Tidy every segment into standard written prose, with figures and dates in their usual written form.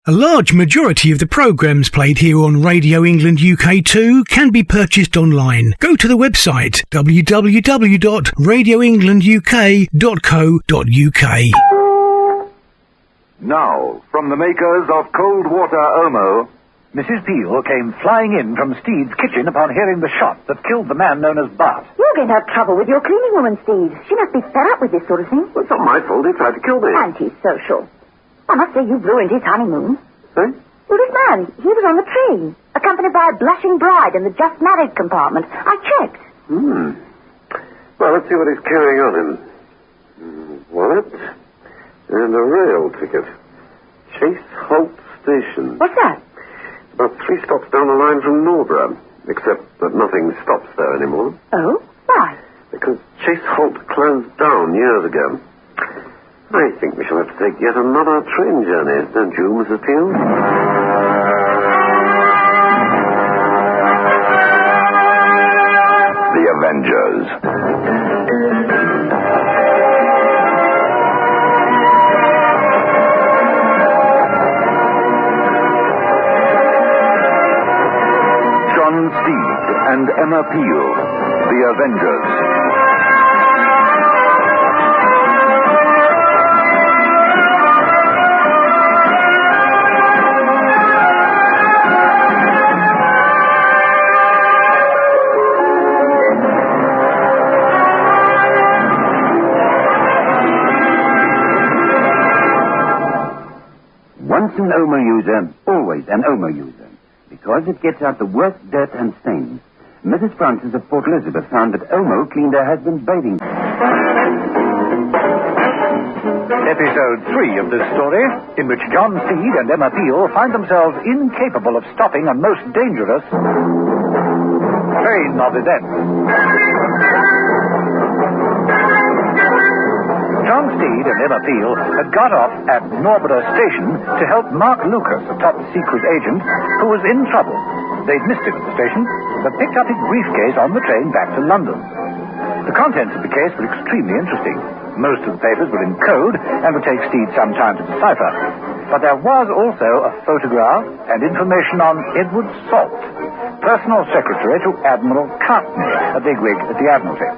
A large majority of the programmes played here on Radio England UK2 can be purchased online. Go to the website www.radioenglanduk.co.uk. Now, from the makers of cold water Omo, Mrs. Peel came flying in from Steed's kitchen upon hearing the shot that killed the man known as Bart. You're going to have trouble with your cleaning woman, Steve. She must be fed up with this sort of thing. Well, it's not my fault. He tried to kill me. Antisocial. I must say you've ruined his honeymoon. Eh? Well, this man, he was on the train, accompanied by a blushing bride in the just married compartment. I checked. Well, let's see what he's carrying on him. Wallet and a rail ticket. Chase Holt Station. What's that? About 3 stops down the line from Norborough, except that nothing stops there anymore. Oh? Why? Because Chase Holt closed down years ago. I think we shall have to take yet another train journey, don't you, Mrs. Peel? The Avengers. John Steed and Emma Peel, The Avengers. Once an Omo user, always an Omo user, because it gets out the worst dirt and stains. Mrs. Francis of Port Elizabeth found that Omo cleaned her husband's bathing. Episode 3 of this story, in which John Steed and Emma Peel find themselves incapable of stopping a most dangerous train of events. John Steed and Emma Peel had got off at Norborough Station to help Mark Lucas, a top-secret agent, who was in trouble. They'd missed him at the station, but picked up his briefcase on the train back to London. The contents of the case were extremely interesting. Most of the papers were in code and would take Steed some time to decipher. But there was also a photograph and information on Edward Salt, personal secretary to Admiral Cartney, a bigwig at the Admiralty.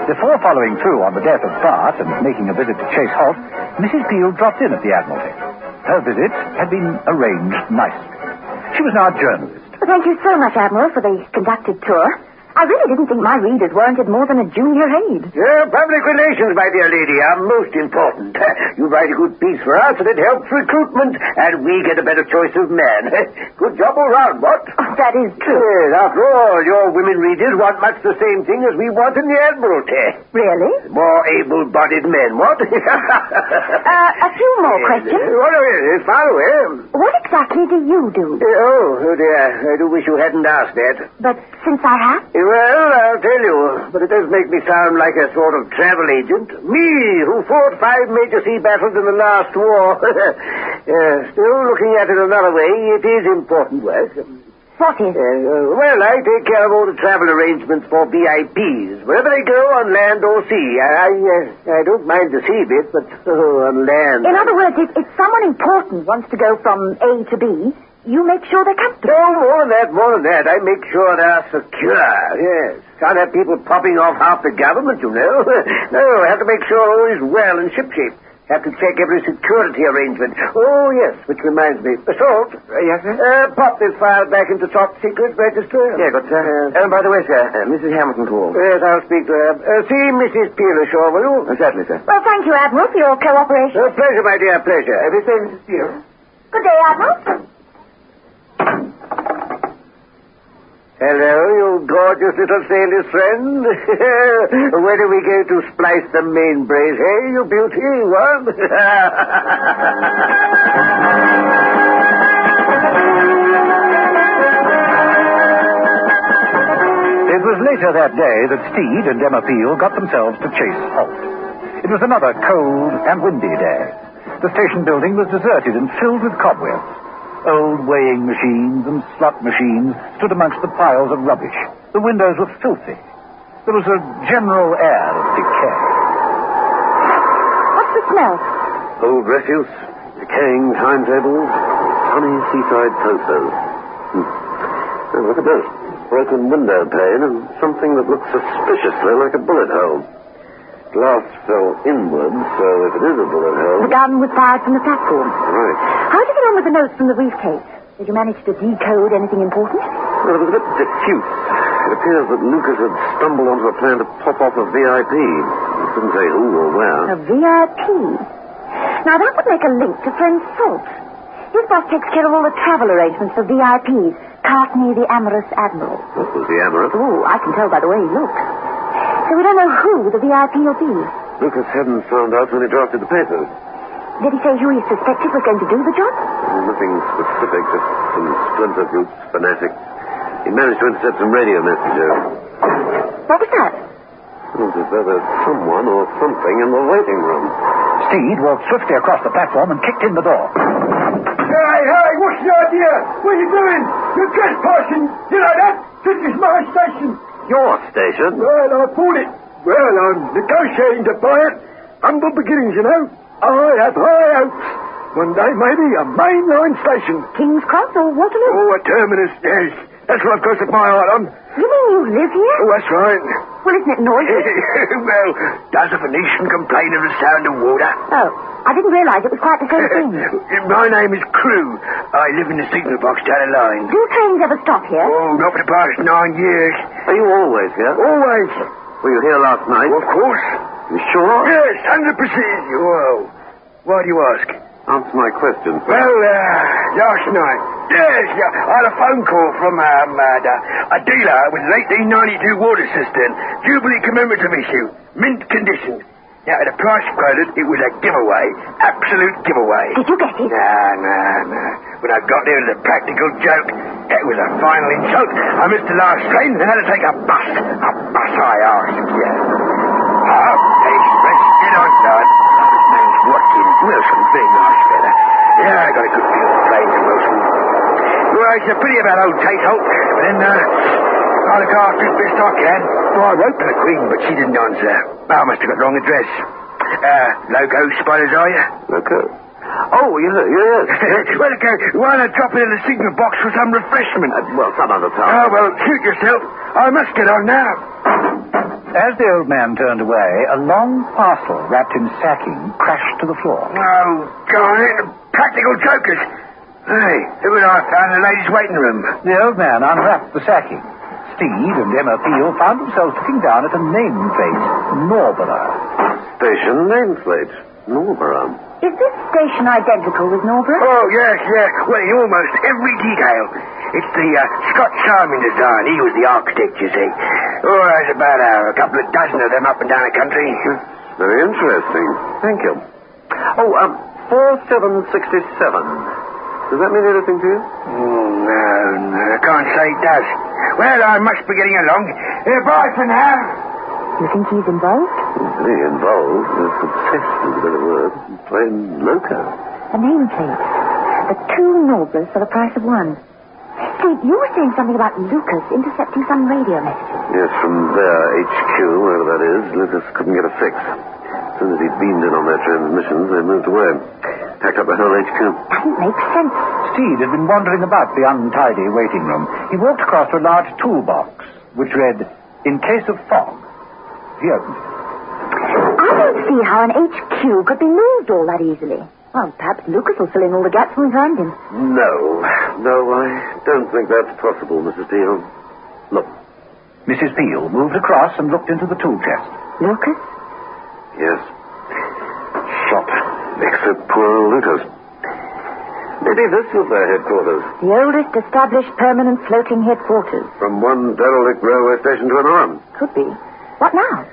Before following through on the death of Bart and making a visit to Chase Holt, Mrs. Peel dropped in at the Admiralty. Her visit had been arranged nicely. She was now a journalist. Well, thank you so much, Admiral, for the conducted tour. I really didn't think my readers warranted more than a junior aide. Public relations, my dear lady, are most important. You write a good piece for us, and it helps recruitment, and we get a better choice of men. Good job all round, what? Oh, that is true. Yes, after all, your women readers want much the same thing as we want in the Admiralty. Really? More able-bodied men, what? A few more questions. Yes, far away. What exactly do you do? Oh, dear, I do wish you hadn't asked that. But since I have? Well, I'll tell you, but it does make me sound like a sort of travel agent. Me, who fought 5 major sea battles in the last war. Still, looking at it another way, it is important work. What is? Well, I take care of all the travel arrangements for VIPs, wherever they go, on land or sea. I don't mind the sea bit, but on land. In other words, if someone important wants to go from A to B, you make sure they're comfortable. Oh, more than that. I make sure they're secure, yes. Can't have people popping off half the government, you know. No, I have to make sure all is well and shipshape. Have to check every security arrangement. Oh, yes, which reminds me. Salt. Yes, sir? Pop this file back into top secret register. Yeah, good, sir. By the way, sir, Mrs. Hamilton called. Yes, I'll speak to her. See Mrs. Peel ashore, will you? Certainly, sir. Well, thank you, Admiral, for your cooperation. Pleasure, my dear, pleasure. This way, Mrs. Peel. Good day, Admiral. Hello, you gorgeous little sailor's friend. When are we going to splice the main brace, hey, you beauty? What? It was later that day that Steed and Emma Peel got themselves to Chase Holt. It was another cold and windy day. The station building was deserted and filled with cobwebs. Old weighing machines and slot machines stood amongst the piles of rubbish. The windows were filthy. There was a general air of decay. What's the smell? Old refuse, decaying timetables, funny seaside posters. Oh, look at this. Broken window pane and something that looks suspiciously like a bullet hole. Glass fell inwards, so if it is a bullet hole... The gun was fired from the platform. Right. How did you get on with the notes from the briefcase? Did you manage to decode anything important? Well, it was a bit diffuse. It appears that Lucas had stumbled onto a plan to pop off a VIP. He couldn't say who or where. A VIP? Now, that would make a link to friend Salt. His boss takes care of all the travel arrangements for VIPs. Cartney, the amorous admiral. What was the amorous? Oh, I can tell by the way he looked. So we don't know who the VIP will be. Lucas hadn't found out when he drafted the papers. Did he say who he suspected was going to do the job? Nothing specific, just some splinter groups, fanatics. He managed to intercept some radio messages. What was that? It was as though there's someone or something in the waiting room. Steed walked swiftly across the platform and kicked in the door. Hey, what's the idea? What are you doing? You're trespassing. You know that? This is my station. Your station? Well, I bought it. Well, I'm negotiating to buy it. Humble beginnings, you know. I have high hopes. One day, maybe, a mainline station. King's Cross or Waterloo? Oh, a terminus, yes. That's what I've got to set my heart on. You mean you live here? Oh, that's right. Well, isn't it noisy? Well, does a Venetian complain of the sound of water? Oh, I didn't realize it was quite the same thing. My name is Crew. I live in the signal box down the line. Do trains ever stop here? Oh, not for the past 9 years. Are you always here? Always. Were you here last night? Of course. You sure? Yes, 100%. Whoa. Why do you ask? Answer my question, sir. Well, last night. Yes, I had a phone call from a dealer with an 1892 water cistern. Jubilee commemorative issue. Mint condition. Now, at the price quoted, it was a giveaway. Absolute giveaway. Did you get it? No. When I got there, it was a practical joke. It was a final insult. I missed the last train and had to take a bus. A bus I asked. Yeah. Oh, express. Get on, son. His name's Watkins. Wilson. Very nice fella. Yeah, I got a good feel for playing to Wilson. Well, it's a pity about old Tate Hope. But then, I look after it best I can. Well, I wrote to the Queen, but she didn't answer. I must have got the wrong address. Loco spotters, are you? Loco? Oh, yes. Well, okay, why don't I drop it in the signal box for some refreshment? Well, some other time. Oh, well, suit yourself. I must get on now. As the old man turned away, a long parcel wrapped in sacking crashed to the floor. Oh, darn it. Practical jokers. Hey, who would I found in the ladies' waiting room? The old man unwrapped the sacking. Steed and Emma Peel found themselves looking down at a nameplate, Norborough. Station nameplate, Norborough. Is this station identical with Norborough? Oh, yes. Well, in almost every detail. It's the Scott Simon design. He was the architect, you see. Oh, there's about a couple of dozen of them up and down the country. Very interesting. Thank you. Oh, 4767. Does that mean anything to you? No, I can't say it does. Well, I must be getting along. Bye for now. You think he's involved? Really involved. Obsessed is a better word. Plain loco. A nameplate. The two Norboroughs for the price of one. Steve, you were saying something about Lucas intercepting some radio messages. Yes, from their HQ, wherever that is, Lucas couldn't get a fix. As soon as he beamed in on their transmissions, they moved away. Packed up the whole HQ. Doesn't make sense. Steed had been wandering about the untidy waiting room. He walked across to a large toolbox, which read, "In case of fog." He opened it. I don't see how an HQ could be moved all that easily. Well, perhaps Lucas will fill in all the gaps when we find him. No, I don't think that's possible, Mrs. Peel. Look. Mrs. Peel moved across and looked into the tool chest. Lucas? Yes. Shot next to poor Lucas. Maybe this was their headquarters. The oldest established permanent floating headquarters. From one derelict railway station to another. Could be. What now?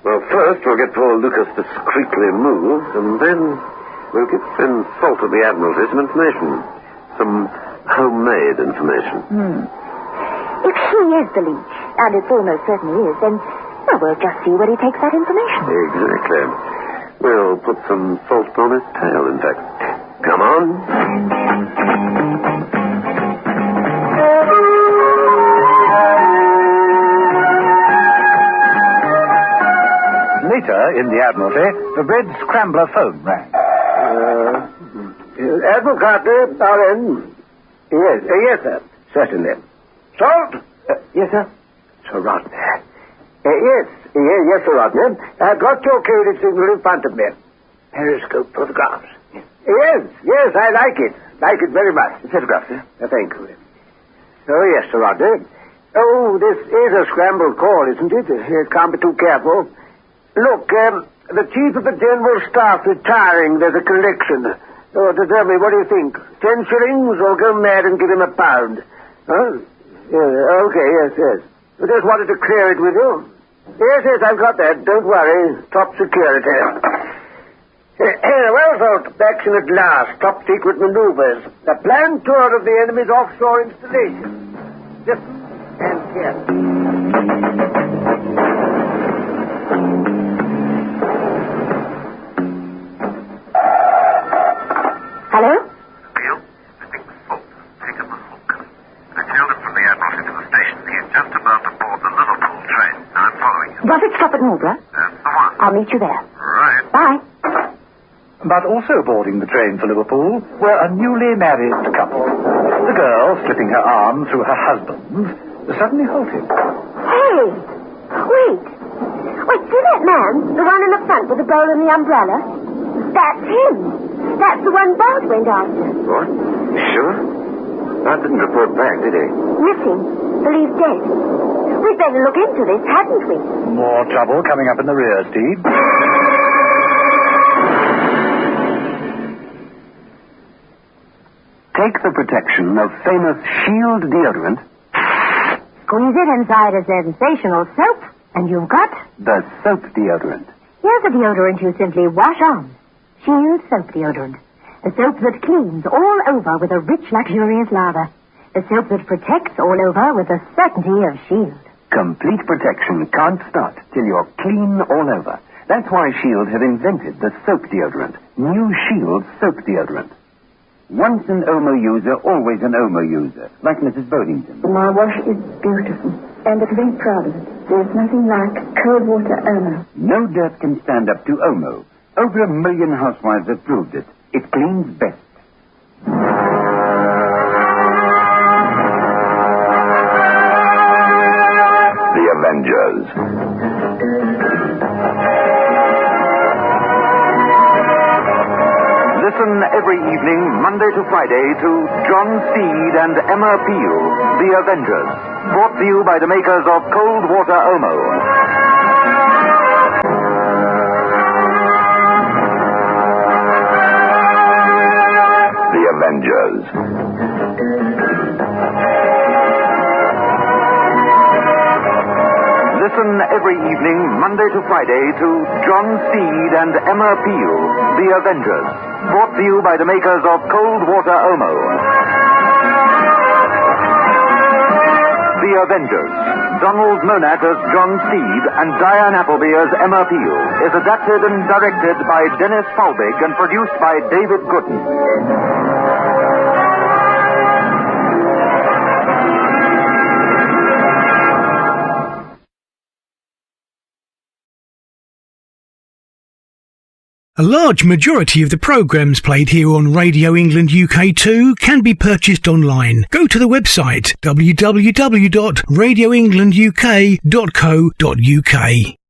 Well, first we'll get poor Lucas discreetly moved, and then we'll give friend Salt of the Admiralty some information. Some homemade information. If he is the leech, and it almost certainly is, then, well, we'll just see where he takes that information. Exactly. We'll put some salt on his tail, in fact. Come on. Later, in the Admiralty, the red scrambler phone rang. Yes, Admiral Carter, RN. Yes, sir. Certainly. Salt? Yes, sir. Sir Rodney. Yes, Sir Rodney. I've got your coded signal in front of me. Periscope photographs. Yes, I like it. Like it very much. Photograph, sir. Thank you. Oh, yes, Sir Rodney. Oh, this is a scrambled call, isn't it? Can't be too careful. Look, the Chief of the General Staff retiring. There's a collection. Oh, tell me, what do you think? 10 shillings, or go mad and give him £1? Huh? Okay, yes. I just wanted to clear it with you. Yes, I've got that. Don't worry. Top security. Well, Salt, action at last. Top secret maneuvers. A planned tour of the enemy's offshore installation. Just stand here. Hello? Bill, I think Fult's taken the hook. I tailed him from the Admiral's into the station. He's just about to board the Liverpool train. Now I'm following him. Does it stop at Newborough? That's the one. I'll meet you there. Right. Bye. But also boarding the train for Liverpool were a newly married couple. The girl, slipping her arm through her husband's, suddenly halted. Hey! Wait, see that man? The one in the front with the bowl and the umbrella? That's him. That's the one Bob went after. What? Sure? Bart didn't report back, did he? Missing. Believed dead. We'd better look into this, hadn't we? More trouble coming up in the rear, Steve. Take the protection of famous Shield deodorant, Squeeze it inside a sensational soap, and you've got... the soap deodorant. Here's a deodorant you simply wash on. Shield soap deodorant. A soap that cleans all over with a rich, luxurious lather. A soap that protects all over with the certainty of Shield. Complete protection can't start till you're clean all over. That's why Shield have invented the soap deodorant. New Shield soap deodorant. Once an Omo user, always an Omo user, like Mrs. Bodington. My wash is beautiful, and I'm very proud of it. There's nothing like cold water Omo. No dirt can stand up to Omo. Over 1 million housewives have proved it. It cleans best. The Avengers. Listen every evening, Monday to Friday, to John Steed and Emma Peel, The Avengers. Brought to you by the makers of Cold Water Omo. The Avengers. Listen every evening, Monday to Friday, to John Steed and Emma Peel, The Avengers. Brought to you by the makers of Cold Water Omo. The Avengers. Donald Monat as John Steed and Diane Appleby as Emma Peel is adapted and directed by Dennis Falbig and produced by David Gooden. A large majority of the programmes played here on Radio England UK2 can be purchased online. Go to the website www.radioenglanduk.co.uk.